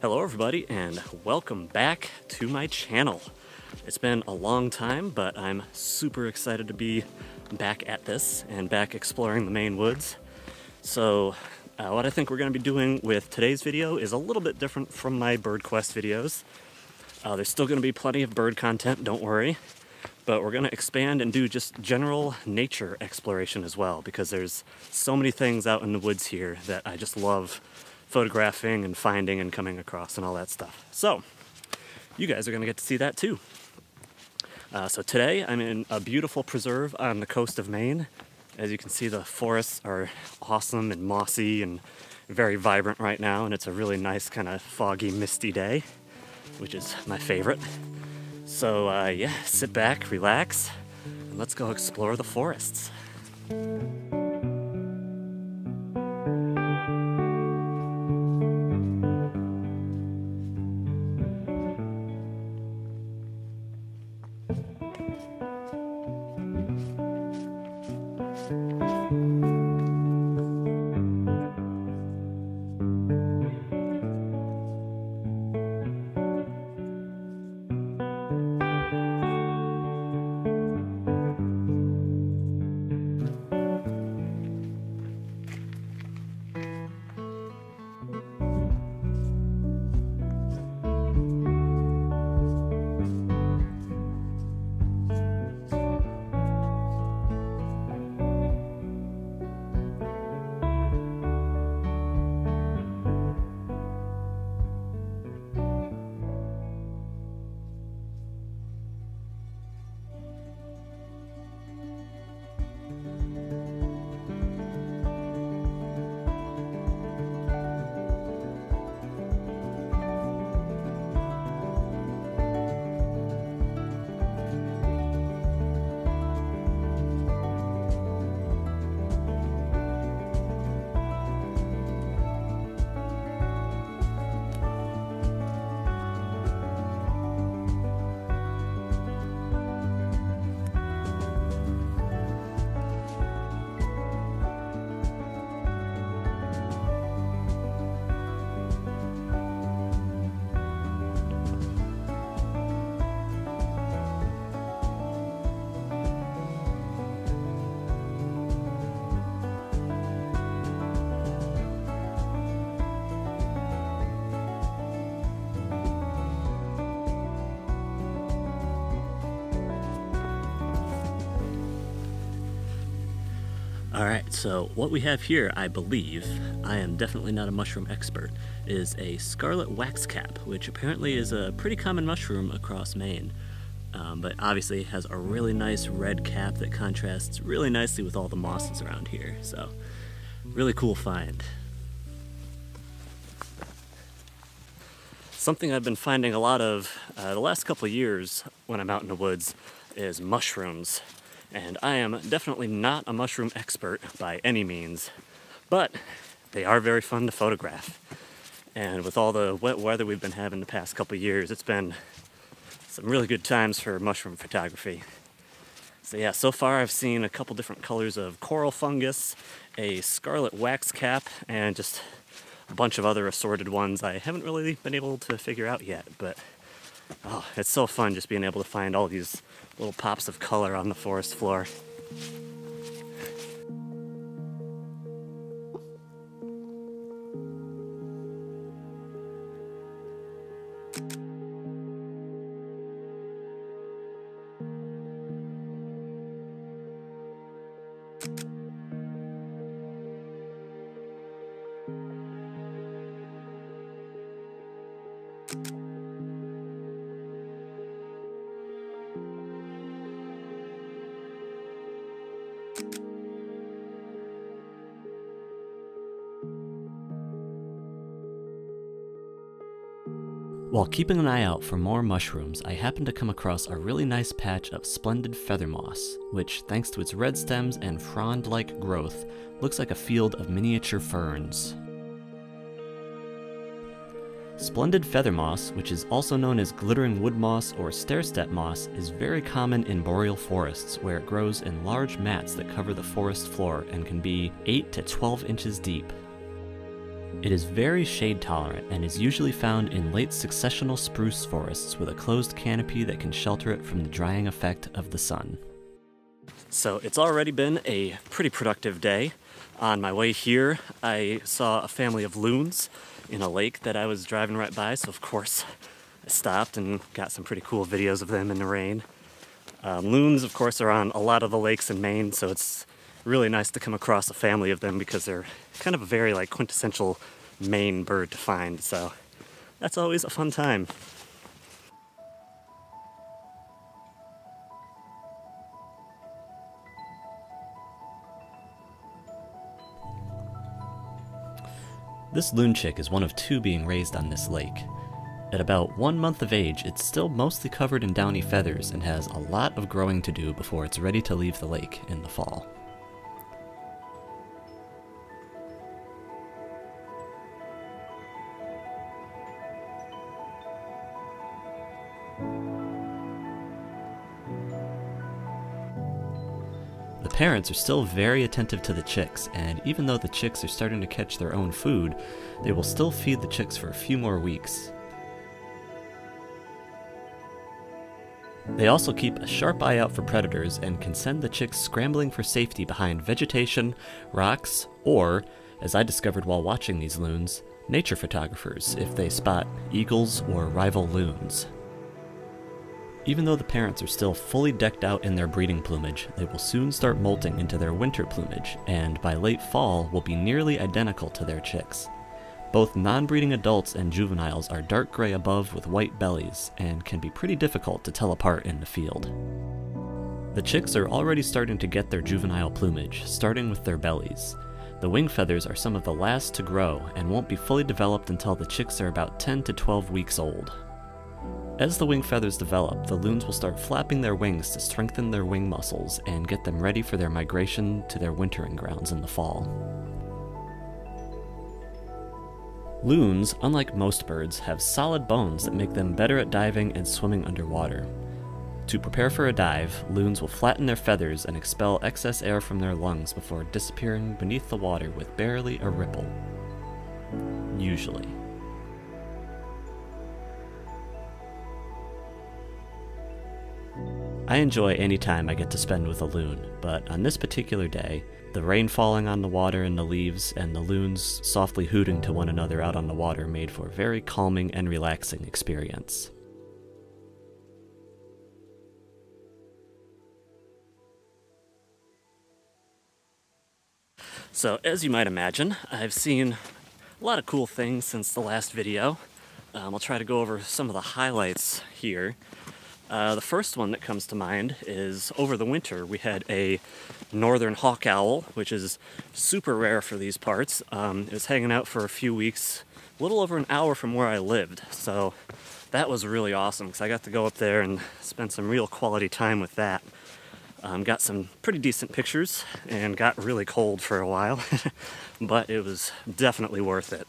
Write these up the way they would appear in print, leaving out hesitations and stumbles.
Hello everybody and welcome back to my channel. It's been a long time, but I'm super excited to be back at this and back exploring the Maine woods. So what I think we're going to be doing with today's video is a little bit different from my bird quest videos. There's still going to be plenty of bird content, don't worry, but we're going to expand and do just general nature exploration as well, because there's so many things out in the woods here that I just love photographing and finding and coming across and all that stuff. So you guys are going to get to see that too. So today I'm in a beautiful preserve on the coast of Maine. As you can see, the forests are awesome and mossy and very vibrant right now, and it's a really nice kind of foggy, misty day, which is my favorite. So yeah, sit back, relax, and let's go explore the forests. Alright, so what we have here, I believe, I am definitely not a mushroom expert, is a scarlet waxcap, which apparently is a pretty common mushroom across Maine. But obviously has a really nice red cap that contrasts really nicely with all the mosses around here, so really cool find. Something I've been finding a lot of the last couple of years when I'm out in the woods is mushrooms. And I am definitely not a mushroom expert by any means, but they are very fun to photograph. And with all the wet weather we've been having the past couple of years, it's been some really good times for mushroom photography. So yeah, so far I've seen a couple different colors of coral fungus, a scarlet wax cap, and just a bunch of other assorted ones I haven't really been able to figure out yet, but oh, it's so fun just being able to find all these little pops of color on the forest floor. While keeping an eye out for more mushrooms, I happened to come across a really nice patch of splendid feather moss, which, thanks to its red stems and frond-like growth, looks like a field of miniature ferns. Splendid feather moss, which is also known as glittering wood moss or stair-step moss, is very common in boreal forests, where it grows in large mats that cover the forest floor and can be 8 to 12 inches deep. It is very shade tolerant and is usually found in late successional spruce forests with a closed canopy that can shelter it from the drying effect of the sun. So it's already been a pretty productive day. On my way here, I saw a family of loons in a lake that I was driving right by, so of course I stopped and got some pretty cool videos of them in the rain. Loons, of course, are on a lot of the lakes in Maine, so it's really nice to come across a family of them because they're kind of a very quintessential Maine bird to find, so that's always a fun time. This loon chick is one of 2 being raised on this lake. At about 1 month of age, it's still mostly covered in downy feathers and has a lot of growing to do before it's ready to leave the lake in the fall. The parents are still very attentive to the chicks, and even though the chicks are starting to catch their own food, they will still feed the chicks for a few more weeks. They also keep a sharp eye out for predators and can send the chicks scrambling for safety behind vegetation, rocks, or, as I discovered while watching these loons, nature photographers if they spot eagles or rival loons. Even though the parents are still fully decked out in their breeding plumage, they will soon start molting into their winter plumage, and by late fall will be nearly identical to their chicks. Both non-breeding adults and juveniles are dark gray above with white bellies, and can be pretty difficult to tell apart in the field. The chicks are already starting to get their juvenile plumage, starting with their bellies. The wing feathers are some of the last to grow, and won't be fully developed until the chicks are about 10 to 12 weeks old. As the wing feathers develop, the loons will start flapping their wings to strengthen their wing muscles and get them ready for their migration to their wintering grounds in the fall. Loons, unlike most birds, have solid bones that make them better at diving and swimming underwater. To prepare for a dive, loons will flatten their feathers and expel excess air from their lungs before disappearing beneath the water with barely a ripple. Usually. I enjoy any time I get to spend with a loon, but on this particular day, the rain falling on the water and the leaves, and the loons softly hooting to one another out on the water made for a very calming and relaxing experience. So, as you might imagine, I've seen a lot of cool things since the last video. I'll try to go over some of the highlights here. The first one that comes to mind is over the winter we had a northern hawk owl, which is super rare for these parts. It was hanging out for a few weeks, a little over an hour from where I lived, so that was really awesome because I got to go up there and spend some real quality time with that. Got some pretty decent pictures and got really cold for a while, but it was definitely worth it.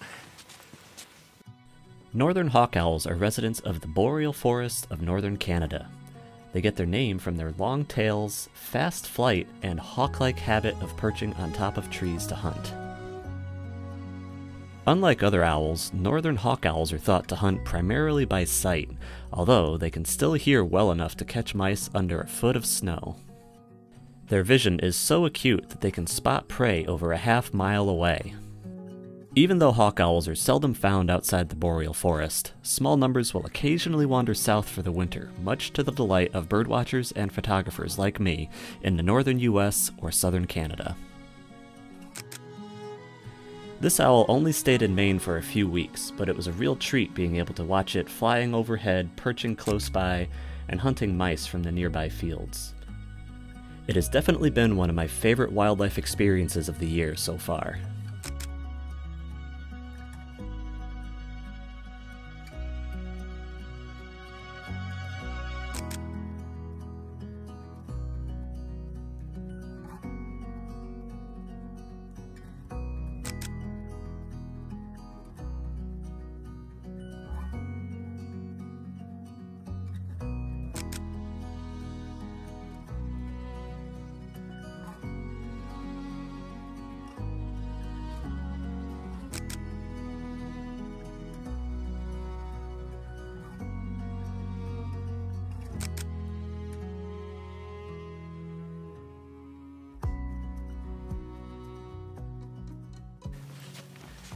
Northern hawk owls are residents of the boreal forest of northern Canada. They get their name from their long tails, fast flight, and hawk-like habit of perching on top of trees to hunt. Unlike other owls, northern hawk owls are thought to hunt primarily by sight, although they can still hear well enough to catch mice under a foot of snow. Their vision is so acute that they can spot prey over a half-mile away. Even though hawk owls are seldom found outside the boreal forest, small numbers will occasionally wander south for the winter, much to the delight of birdwatchers and photographers like me in the northern US or southern Canada. This owl only stayed in Maine for a few weeks, but it was a real treat being able to watch it flying overhead, perching close by, and hunting mice from the nearby fields. It has definitely been one of my favorite wildlife experiences of the year so far.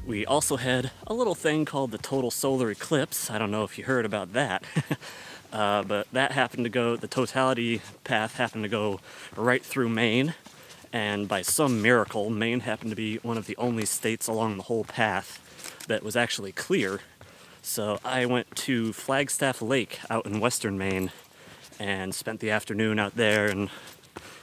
We also had a little thing called the total solar eclipse. I don't know if you heard about that. But that happened to go, the totality path happened to go right through Maine. And by some miracle, Maine happened to be one of the only states along the whole path that was actually clear. So I went to Flagstaff Lake out in western Maine and spent the afternoon out there and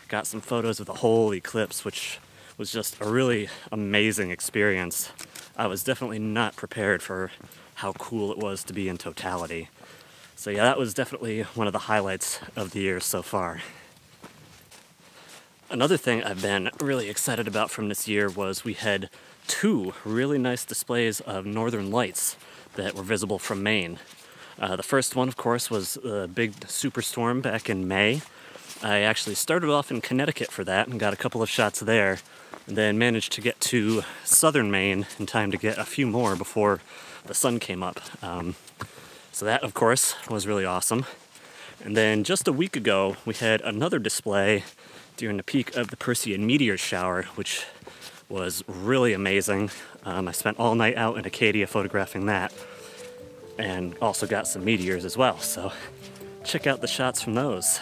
got some photos of the whole eclipse, which was just a really amazing experience. I was definitely not prepared for how cool it was to be in totality. So yeah, that was definitely one of the highlights of the year so far. Another thing I've been really excited about from this year was we had 2 really nice displays of northern lights that were visible from Maine. The first one, of course, was the big superstorm back in May. I actually started off in Connecticut for that and got a couple of shots there, and then managed to get to southern Maine in time to get a few more before the sun came up. So that, of course, was really awesome. And then just a week ago, we had another display during the peak of the Perseid meteor shower, which was really amazing. I spent all night out in Acadia photographing that, and also got some meteors as well, so check out the shots from those.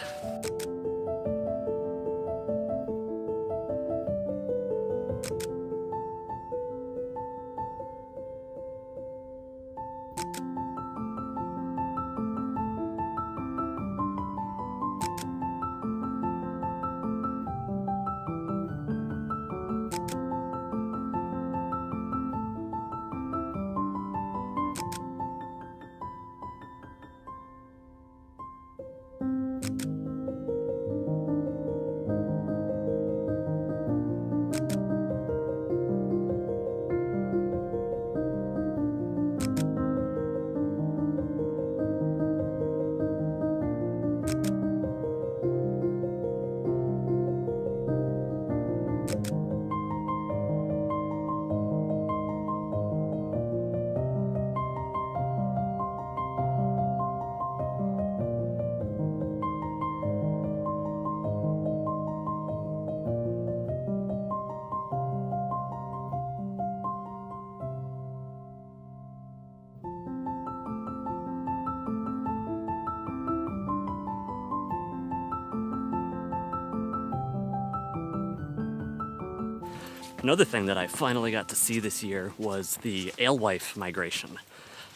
Another thing that I finally got to see this year was the Alewife Migration.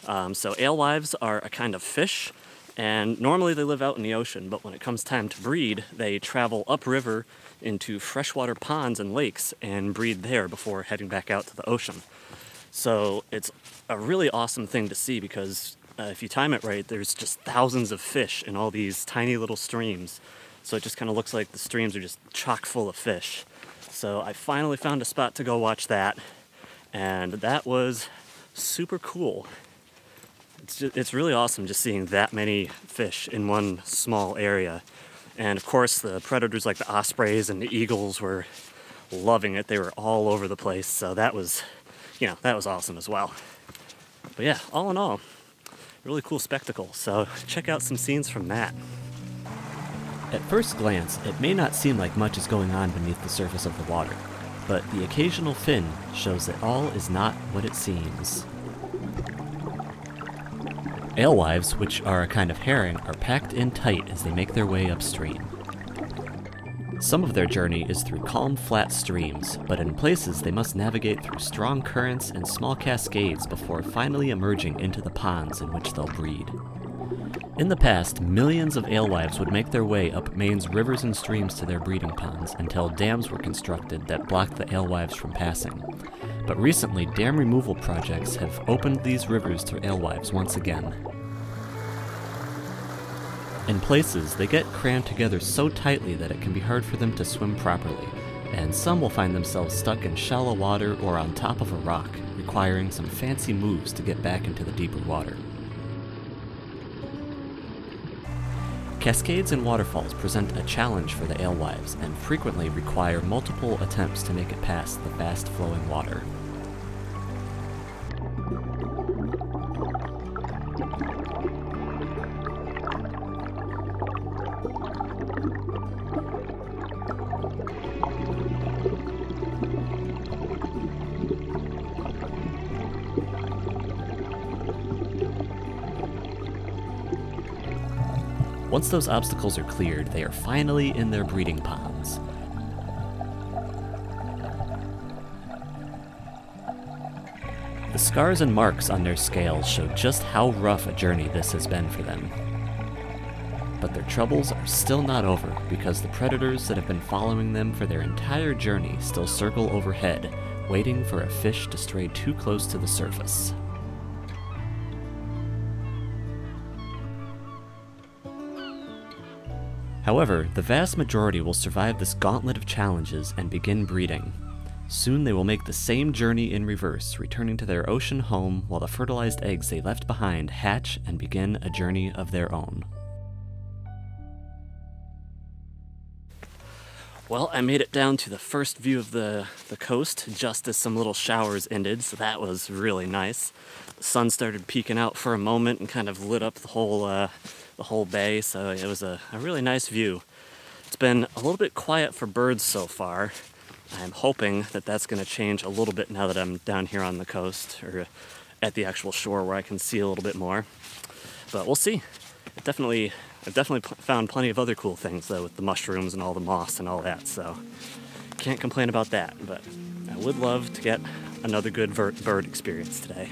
So alewives are a kind of fish, and normally they live out in the ocean, but when it comes time to breed, they travel upriver into freshwater ponds and lakes and breed there before heading back out to the ocean. So it's a really awesome thing to see because if you time it right, there's just thousands of fish in all these tiny little streams. So it just kind of looks like the streams are just chock full of fish. So I finally found a spot to go watch that, and that was super cool. It's really awesome just seeing that many fish in one small area. And of course the predators like the ospreys and the eagles were loving it. They were all over the place, so that was, that was awesome as well. But yeah, all in all, really cool spectacle. So check out some scenes from that. At first glance, it may not seem like much is going on beneath the surface of the water, but the occasional fin shows that all is not what it seems. Alewives, which are a kind of herring, are packed in tight as they make their way upstream. Some of their journey is through calm, flat streams, but in places they must navigate through strong currents and small cascades before finally emerging into the ponds in which they'll breed. In the past, millions of alewives would make their way up Maine's rivers and streams to their breeding ponds until dams were constructed that blocked the alewives from passing. But recently, dam removal projects have opened these rivers to alewives once again. In places, they get crammed together so tightly that it can be hard for them to swim properly, and some will find themselves stuck in shallow water or on top of a rock, requiring some fancy moves to get back into the deeper water. Cascades and waterfalls present a challenge for the alewives and frequently require multiple attempts to make it past the fast-flowing water. Once those obstacles are cleared, they are finally in their breeding ponds. The scars and marks on their scales show just how rough a journey this has been for them. But their troubles are still not over, because the predators that have been following them for their entire journey still circle overhead, waiting for a fish to stray too close to the surface. However, the vast majority will survive this gauntlet of challenges and begin breeding. Soon they will make the same journey in reverse, returning to their ocean home while the fertilized eggs they left behind hatch and begin a journey of their own. Well, I made it down to the first view of the coast just as some little showers ended, so that was really nice. The sun started peeking out for a moment and kind of lit up the whole bay, so it was a really nice view. It's been a little bit quiet for birds so far. I'm hoping that that's going to change a little bit now that I'm down here on the coast, or at the actual shore where I can see a little bit more. But we'll see. I've definitely found plenty of other cool things, though, with the mushrooms and all the moss and all that, so can't complain about that. But I would love to get another good bird experience today.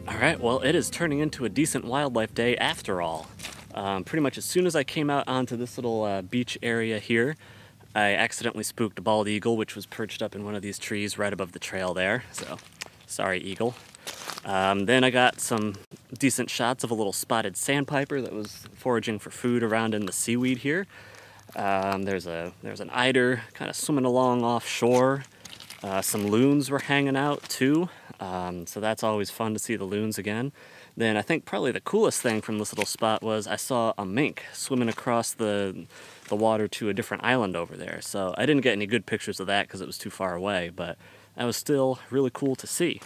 Alright, well, it is turning into a decent wildlife day after all. Pretty much as soon as I came out onto this little beach area here, I accidentally spooked a bald eagle, which was perched up in one of these trees right above the trail there, so sorry, eagle. Then I got some decent shots of a little spotted sandpiper that was foraging for food around in the seaweed here. There's an eider kind of swimming along offshore. Some loons were hanging out too, so that's always fun to see the loons again. Then I think probably the coolest thing from this little spot was I saw a mink swimming across the water to a different island over there. So I didn't get any good pictures of that because it was too far away, but that was still really cool to see.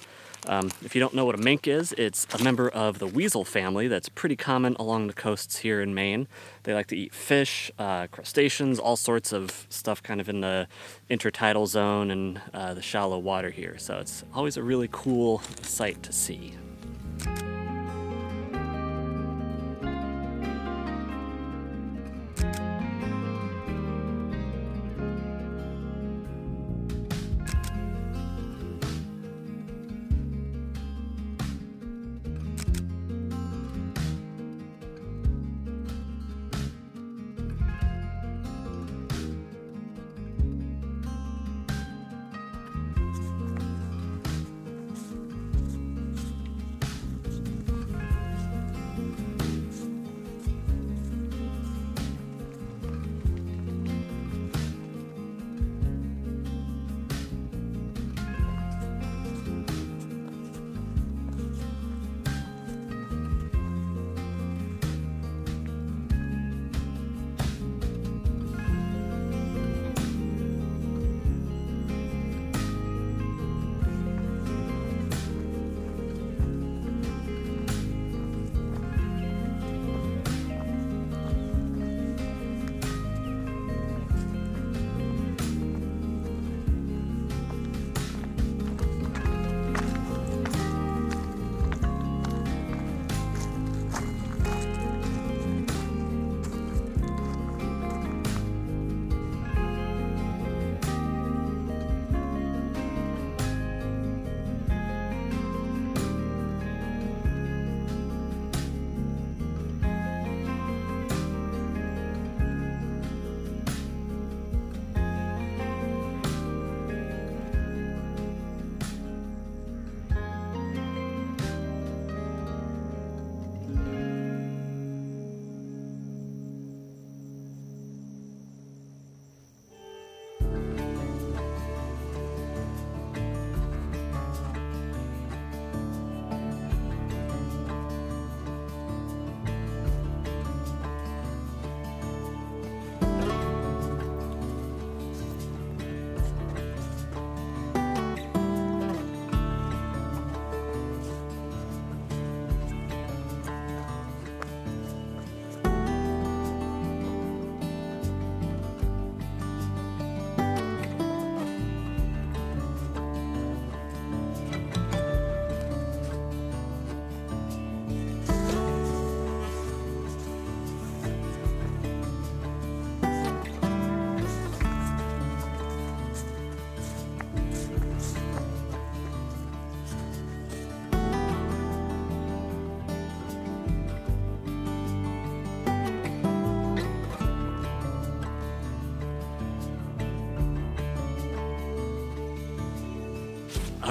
If you don't know what a mink is, it's a member of the weasel family that's pretty common along the coasts here in Maine. They like to eat fish, crustaceans, all sorts of stuff kind of in the intertidal zone and the shallow water here. So it's always a really cool sight to see.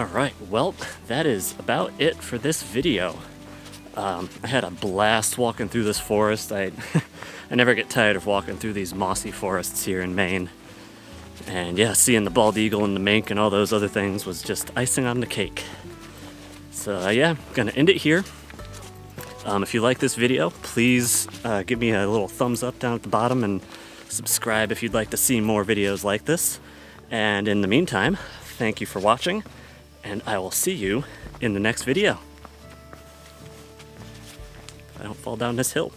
Alright, well, that is about it for this video. I had a blast walking through this forest. I never get tired of walking through these mossy forests here in Maine. And yeah, seeing the bald eagle and the mink and all those other things was just icing on the cake. So yeah, I'm gonna end it here. If you like this video, please give me a little thumbs up down at the bottom and subscribe if you'd like to see more videos like this. And in the meantime, thank you for watching, and I will see you in the next video. If I don't fall down this hill.